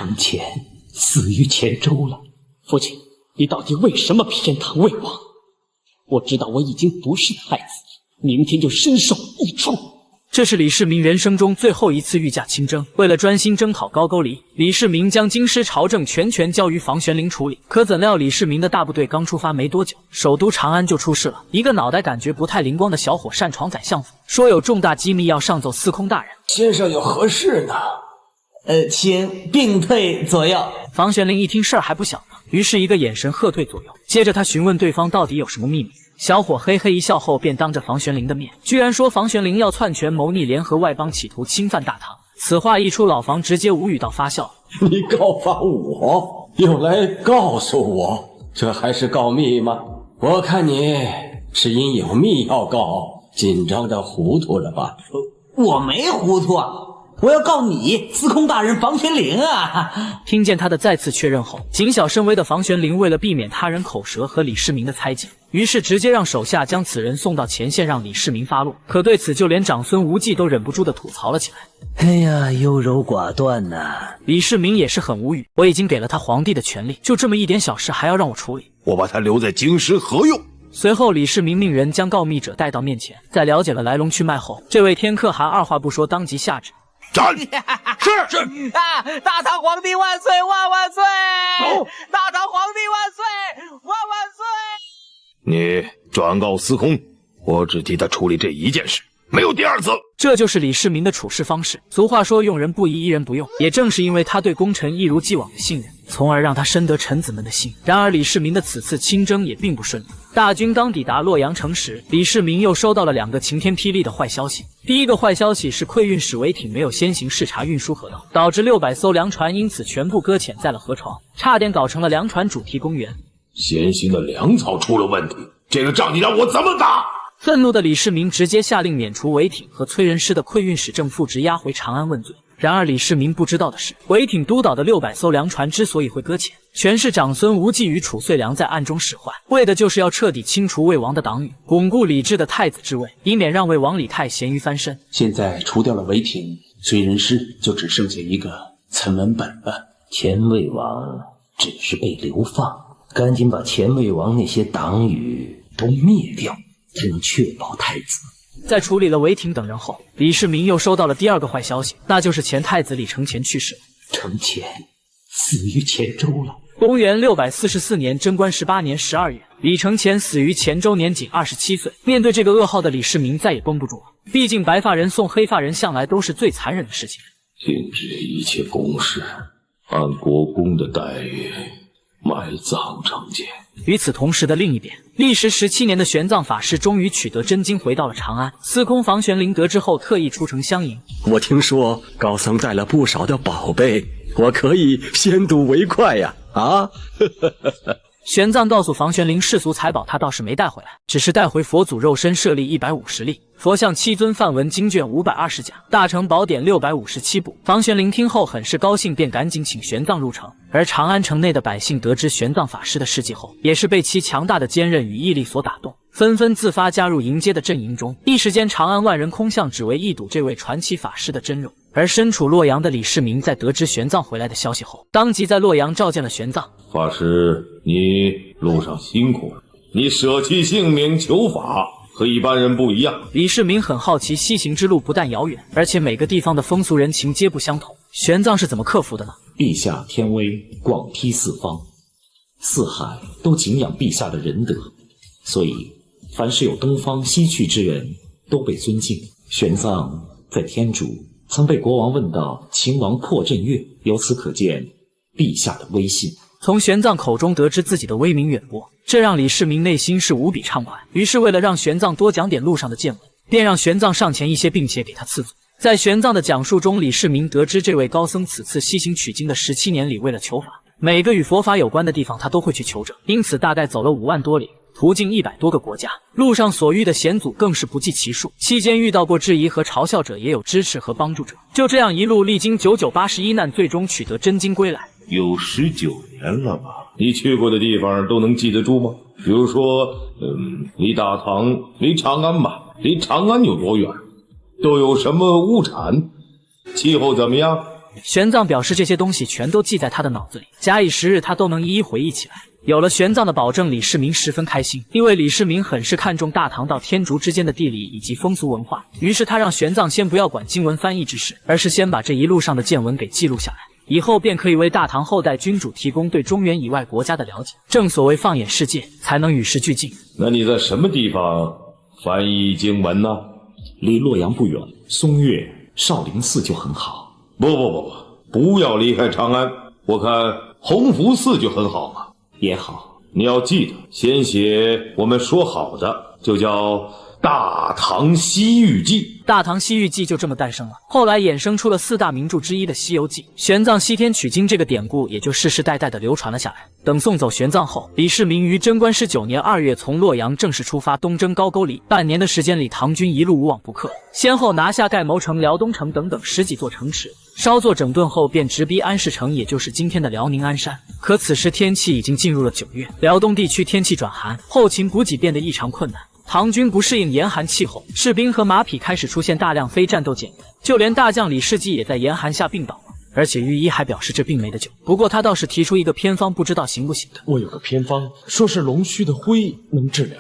承前死于前周了。父亲，你到底为什么偏袒魏王？我知道我已经不是太子，明天就身首异处。这是李世民人生中最后一次御驾亲征。为了专心征讨高句丽，李世民将京师朝政全权交于房玄龄处理。可怎料李世民的大部队刚出发没多久，首都长安就出事了。一个脑袋感觉不太灵光的小伙擅闯宰相府，说有重大机密要上奏司空大人。先生有何事呢？请并退左右。房玄龄一听事儿还不小呢，于是一个眼神喝退左右。接着他询问对方到底有什么秘密。小伙嘿嘿一笑后，便当着房玄龄的面，居然说房玄龄要篡权谋逆，联合外邦，企图侵犯大唐。此话一出，老房直接无语到发笑。你告发我，又来告诉我，这还是告密吗？我看你是因有密要告，紧张的糊涂了吧？我没糊涂啊，我要告你，司空大人房玄龄啊！听见他的再次确认后，谨小慎微的房玄龄为了避免他人口舌和李世民的猜忌，于是直接让手下将此人送到前线，让李世民发落。可对此，就连长孙无忌都忍不住的吐槽了起来。哎呀，优柔寡断呐！李世民也是很无语，我已经给了他皇帝的权力，就这么一点小事还要让我处理？我把他留在京师何用？随后，李世民命人将告密者带到面前，在了解了来龙去脉后，这位天可汗二话不说，当即下旨。斩！是啊！大唐皇帝万岁万万岁！走！大唐皇帝万岁万万岁！你转告司空，我只替他处理这一件事，没有第二次。这就是李世民的处事方式。俗话说用人不疑，疑人不用。也正是因为他对功臣一如既往的信任，从而让他深得臣子们的心。然而李世民的此次亲征也并不顺利。大军刚抵达洛阳城时，李世民又收到了2个晴天霹雳的坏消息。第一个坏消息是馈运使韦挺没有先行视察运输河道，导致600艘粮船因此全部搁浅在了河床，差点搞成了粮船主题公园。先行的粮草出了问题，这个仗你让我怎么打？愤怒的李世民直接下令免除韦挺和崔仁师的馈运使正副职，押回长安问罪。然而李世民不知道的是，韦挺督导的600艘粮船之所以会搁浅，全是长孙无忌与褚遂良在暗中使坏，为的就是要彻底清除魏王的党羽，巩固李治的太子之位，以免让魏王李泰咸鱼翻身。现在除掉了韦挺、崔仁师，就只剩下一个岑文本了。前魏王只是被流放，赶紧把前魏王那些党羽都灭掉，才能确保太子。在处理了韦挺等人后，李世民又收到了第2个坏消息，那就是前太子李承乾去世了。承乾死于前周了。公元644年贞观18年12月，李承乾死于前周，年仅27岁。面对这个噩耗的李世民再也绷不住了，毕竟白发人送黑发人向来都是最残忍的事情。禁止一切公事，按国公的待遇埋葬成奸。与此同时的另一边，历时17年的玄奘法师终于取得真经，回到了长安。司空房玄龄得知后，特意出城相迎。我听说高僧带了不少的宝贝，我可以先睹为快呀！玄奘告诉房玄龄，世俗财宝他倒是没带回来，只是带回佛祖肉身舍利150粒，佛像7尊，梵文经卷520甲，大乘宝典657部。房玄龄听后很是高兴，便赶紧请玄奘入城。而长安城内的百姓得知玄奘法师的事迹后，也是被其强大的坚韧与毅力所打动，纷纷自发加入迎接的阵营中。一时间，长安万人空巷，只为一睹这位传奇法师的真容。而身处洛阳的李世民在得知玄奘回来的消息后，当即在洛阳召见了玄奘。法师，你路上辛苦了，你舍弃性命求法，和一般人不一样。李世民很好奇，西行之路不但遥远，而且每个地方的风俗人情皆不相同，玄奘是怎么克服的呢？陛下天威，广披四方，四海都敬仰陛下的仁德，所以凡是有东方西去之人都被尊敬。玄奘在天竺曾被国王问到秦王破阵乐，由此可见陛下的威信。从玄奘口中得知自己的威名远播，这让李世民内心是无比畅快。于是为了让玄奘多讲点路上的见闻，便让玄奘上前一些，并且给他赐座。在玄奘的讲述中，李世民得知这位高僧此次西行取经的17年里，为了求法，每个与佛法有关的地方他都会去求证，因此大概走了5万多里，途经100多个国家，路上所遇的险阻更是不计其数。期间遇到过质疑和嘲笑者，也有支持和帮助者。就这样一路历经9981难，最终取得真经归来。有19年了吧？你去过的地方都能记得住吗？比如说，离大唐、离长安吧，离长安有多远？都有什么物产？气候怎么样？玄奘表示这些东西全都记在他的脑子里，假以时日他都能一一回忆起来。有了玄奘的保证，李世民十分开心，因为李世民很是看重大唐到天竺之间的地理以及风俗文化，于是他让玄奘先不要管经文翻译之事，而是先把这一路上的见闻给记录下来，以后便可以为大唐后代君主提供对中原以外国家的了解。正所谓放眼世界，才能与时俱进。那你在什么地方翻译经文呢？离洛阳不远，松岳、少林寺就很好。不要离开长安，我看弘福寺就很好嘛。也好，你要记得，先写我们说好的，就叫《大唐西域记》。大唐西域记就这么诞生了，后来衍生出了4大名著之一的《西游记》。玄奘西天取经这个典故也就世世代代的流传了下来。等送走玄奘后，李世民于贞观19年2月从洛阳正式出发东征高句丽。半年的时间里，唐军一路无往不克，先后拿下盖牟城、辽东城等等10几座城池。稍作整顿后，便直逼安市城，也就是今天的辽宁鞍山。可此时天气已经进入了9月，辽东地区天气转寒，后勤补给变得异常困难。唐军不适应严寒气候，士兵和马匹开始出现大量非战斗减员，就连大将李世绩也在严寒下病倒了。而且御医还表示这病没得救，不过他倒是提出一个偏方，不知道行不行的。我有个偏方，说是龙须的灰能治疗。